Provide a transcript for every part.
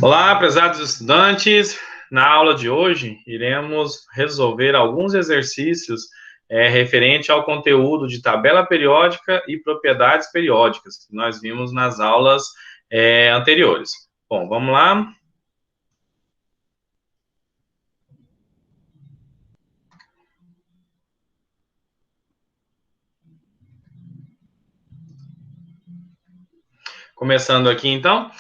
Olá, prezados estudantes. Na aula de hoje, iremos resolver alguns exercícios referente ao conteúdo de tabela periódica e propriedades periódicas, que nós vimos nas aulas anteriores. Bom, vamos lá. Começando aqui, então,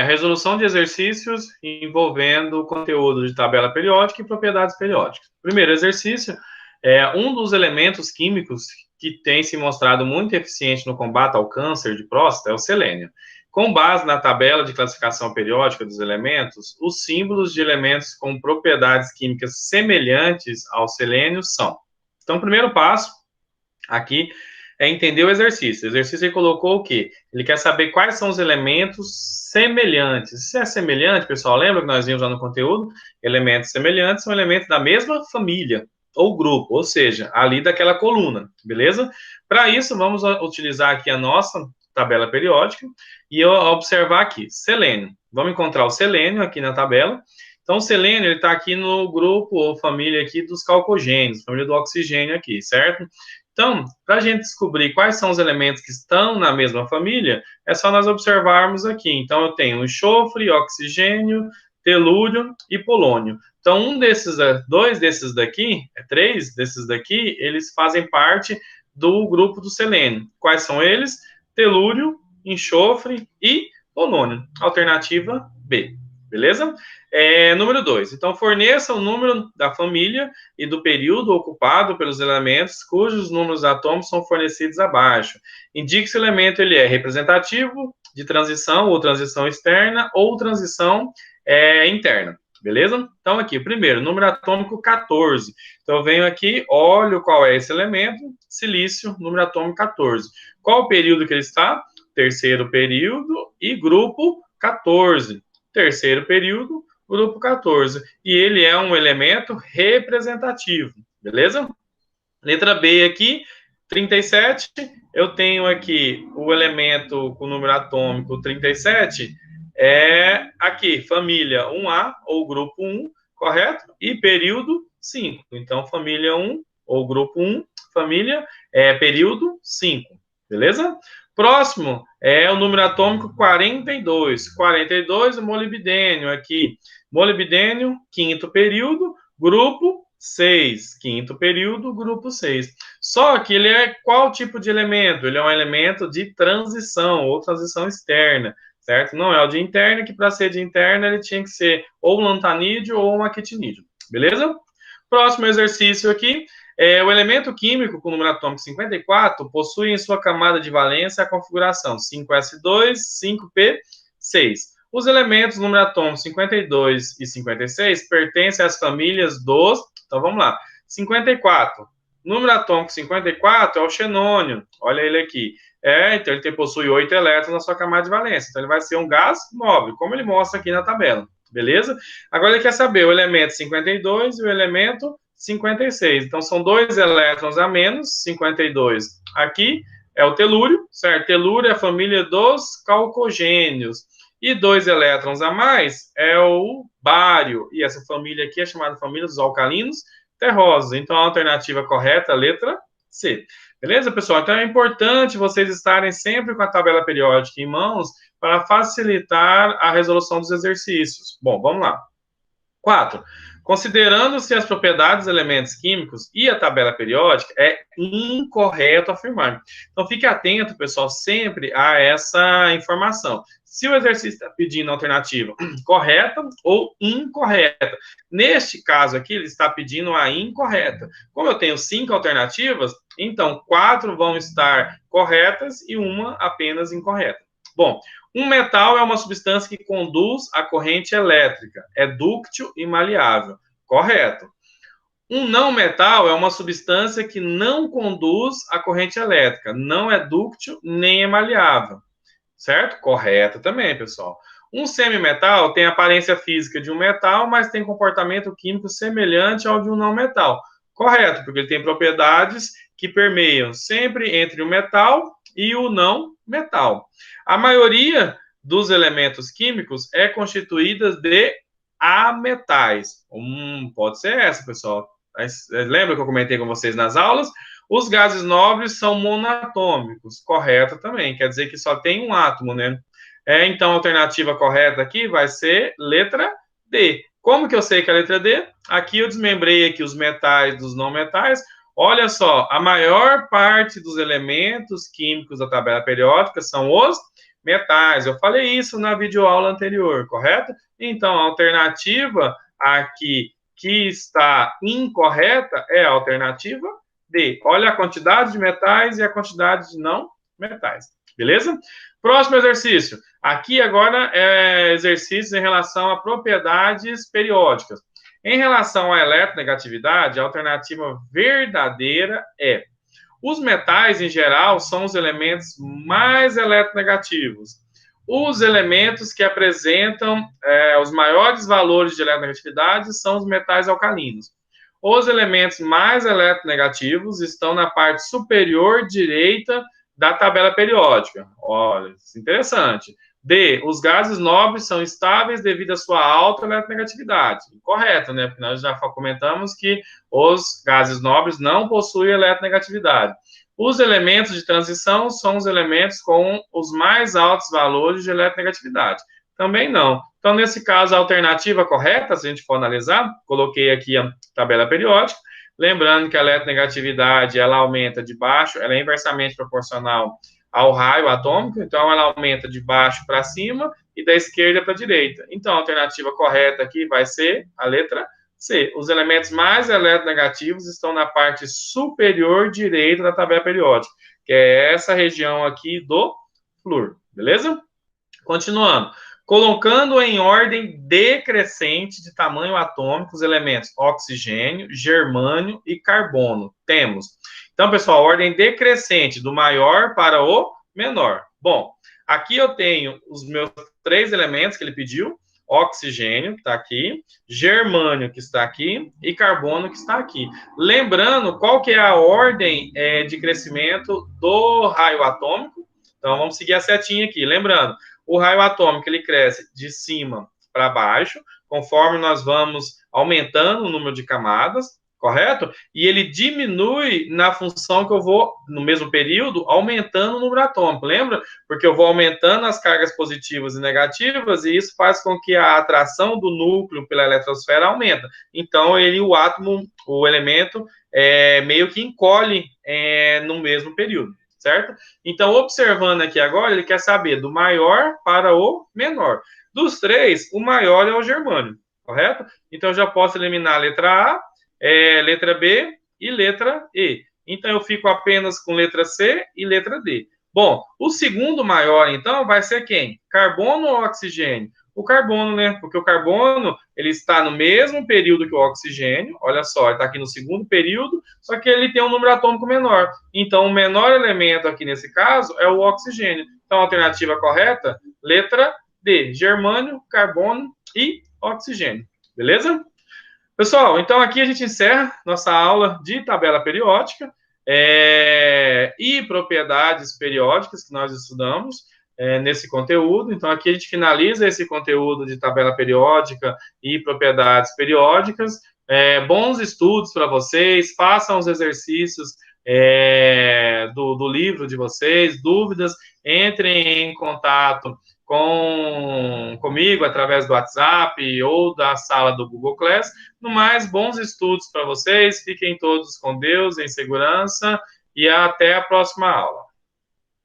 resolução de exercícios envolvendo conteúdo de tabela periódica e propriedades periódicas. Primeiro exercício, um dos elementos químicos que tem se mostrado muito eficiente no combate ao câncer de próstata é o selênio. Com base na tabela de classificação periódica dos elementos, os símbolos de elementos com propriedades químicas semelhantes ao selênio são. Então, o primeiro passo aqui é entender o exercício. O exercício ele colocou o quê? Ele quer saber quais são os elementos semelhantes. Se é semelhante, pessoal, lembra que nós vimos lá no conteúdo? Elementos semelhantes são elementos da mesma família ou grupo, ou seja, ali daquela coluna, beleza? Para isso, vamos utilizar aqui a nossa tabela periódica e eu observar aqui, selênio. Vamos encontrar o selênio aqui na tabela. Então, o selênio, ele está aqui no grupo ou família aqui dos calcogênios, família do oxigênio aqui, certo? Então, para a gente descobrir quais são os elementos que estão na mesma família, é só nós observarmos aqui. Então, eu tenho enxofre, oxigênio, telúrio e polônio. Então, dois desses daqui, três desses daqui, eles fazem parte do grupo do selênio. Quais são eles? Telúrio, enxofre e polônio. Alternativa B. Beleza? Número 2. Então, forneça o número da família e do período ocupado pelos elementos cujos números atômicos são fornecidos abaixo. Indique se o elemento ele é representativo, de transição ou transição externa ou transição interna. Beleza? Então, aqui, primeiro, número atômico 14. Então, eu venho aqui, olho qual é esse elemento, silício, número atômico 14. Qual o período que ele está? Terceiro período e grupo 14. Terceiro período, grupo 14. E ele é um elemento representativo, beleza? Letra B aqui, 37. Eu tenho aqui o elemento com o número atômico 37. Aqui, família 1A ou grupo 1, correto? E período 5. Então, família 1 ou grupo 1, família período 5, beleza? Próximo é o número atômico 42. 42, o molibdênio aqui. Molibdênio, quinto período, grupo 6. Quinto período, grupo 6. Só que ele é qual tipo de elemento? Ele é um elemento de transição ou transição externa, certo? Não é o de interna, que para ser de interna ele tinha que ser ou um lantanídeo ou um actinídeo, beleza? Próximo exercício aqui. O elemento químico com número atômico 54 possui em sua camada de valência a configuração 5s2, 5p6. Os elementos número atômico 52 e 56 pertencem às famílias dos... Então, vamos lá. 54. Número atômico 54 é o xenônio. Olha ele aqui. Então, ele possui 8 elétrons na sua camada de valência. Então, ele vai ser um gás nobre, como ele mostra aqui na tabela. Beleza? Agora, ele quer saber o elemento 52 e o elemento 56. Então, são 2 elétrons a menos, 52. Aqui é o telúrio, certo? Telúrio é a família dos calcogênios. E 2 elétrons a mais é o bário. E essa família aqui é chamada família dos alcalinos terrosos. Então, a alternativa correta é a letra C. Beleza, pessoal? Então, é importante vocês estarem sempre com a tabela periódica em mãos para facilitar a resolução dos exercícios. Bom, vamos lá. 4. Considerando-se as propriedades dos elementos químicos e a tabela periódica, é incorreto afirmar. Então, fique atento, pessoal, sempre a essa informação. Se o exercício está pedindo alternativa correta ou incorreta. Neste caso aqui, ele está pedindo a incorreta. Como eu tenho 5 alternativas, então 4 vão estar corretas e uma apenas incorreta. Bom, um metal é uma substância que conduz a corrente elétrica, é dúctil e maleável. Correto. Um não metal é uma substância que não conduz a corrente elétrica, não é dúctil nem é maleável. Certo? Correto também, pessoal. Um semimetal tem aparência física de um metal, mas tem comportamento químico semelhante ao de um não metal. Correto, porque ele tem propriedades que permeiam sempre entre o metal e o não metal. A maioria dos elementos químicos é constituída de ametais. Pode ser essa, pessoal. Lembra que eu comentei com vocês nas aulas? Os gases nobres são monatômicos. Correto também. Quer dizer que só tem um átomo, né? Então, a alternativa correta aqui vai ser letra D. Como que eu sei que é a letra D? Aqui eu desmembrei aqui os metais dos não metais. Olha só, a maior parte dos elementos químicos da tabela periódica são os metais. Eu falei isso na videoaula anterior, correto? Então, a alternativa aqui que está incorreta é a alternativa D. Olha a quantidade de metais e a quantidade de não metais. Beleza? Próximo exercício. Aqui agora é exercícios em relação a propriedades periódicas. Em relação à eletronegatividade, a alternativa verdadeira é: os metais, em geral, são os elementos mais eletronegativos. Os elementos que apresentam os maiores valores de eletronegatividade são os metais alcalinos. Os elementos mais eletronegativos estão na parte superior direita da tabela periódica. Olha, isso é interessante. D, os gases nobres são estáveis devido à sua alta eletronegatividade. Correto, né? Porque nós já comentamos que os gases nobres não possuem eletronegatividade. Os elementos de transição são os elementos com os mais altos valores de eletronegatividade. Também não. Então, nesse caso, a alternativa correta, se a gente for analisar, coloquei aqui a tabela periódica, lembrando que a eletronegatividade, ela aumenta de baixo, ela é inversamente proporcional ao raio atômico, então ela aumenta de baixo para cima e da esquerda para a direita. Então, a alternativa correta aqui vai ser a letra C. Os elementos mais eletronegativos estão na parte superior direita da tabela periódica, que é essa região aqui do flúor, beleza? Continuando. Colocando em ordem decrescente de tamanho atômico os elementos oxigênio, germânio e carbono. Temos. Então, pessoal, ordem decrescente, do maior para o menor. Bom, aqui eu tenho os meus 3 elementos que ele pediu. Oxigênio, que está aqui, germânio, que está aqui, e carbono, que está aqui. Lembrando, qual que é a ordem de crescimento do raio atômico? Então, vamos seguir a setinha aqui. Lembrando, o raio atômico, ele cresce de cima para baixo, conforme nós vamos aumentando o número de camadas, correto? E ele diminui na função que eu vou, no mesmo período, aumentando o número atômico, lembra? Porque eu vou aumentando as cargas positivas e negativas, e isso faz com que a atração do núcleo pela eletrosfera aumenta. Então, o átomo, o elemento, meio que encolhe no mesmo período. Certo? Então, observando aqui agora, ele quer saber do maior para o menor. Dos 3, o maior é o germânio, correto? Então, eu já posso eliminar a letra A, letra B e letra E. Então, eu fico apenas com letra C e letra D. Bom, o segundo maior, então, vai ser quem? Carbono ou oxigênio? O carbono, né? Porque o carbono, ele está no mesmo período que o oxigênio. Olha só, ele está aqui no segundo período, só que ele tem um número atômico menor. Então, o menor elemento aqui nesse caso é o oxigênio. Então, a alternativa correta, letra D, germânio, carbono e oxigênio. Beleza? Pessoal, então aqui a gente encerra nossa aula de tabela periódica e propriedades periódicas que nós estudamos nesse conteúdo. Então, aqui a gente finaliza esse conteúdo de tabela periódica e propriedades periódicas. Bons estudos para vocês, façam os exercícios do livro de vocês, dúvidas, entrem em contato comigo através do WhatsApp ou da sala do Google Class. No mais, bons estudos para vocês, fiquem todos com Deus, em segurança, e até a próxima aula.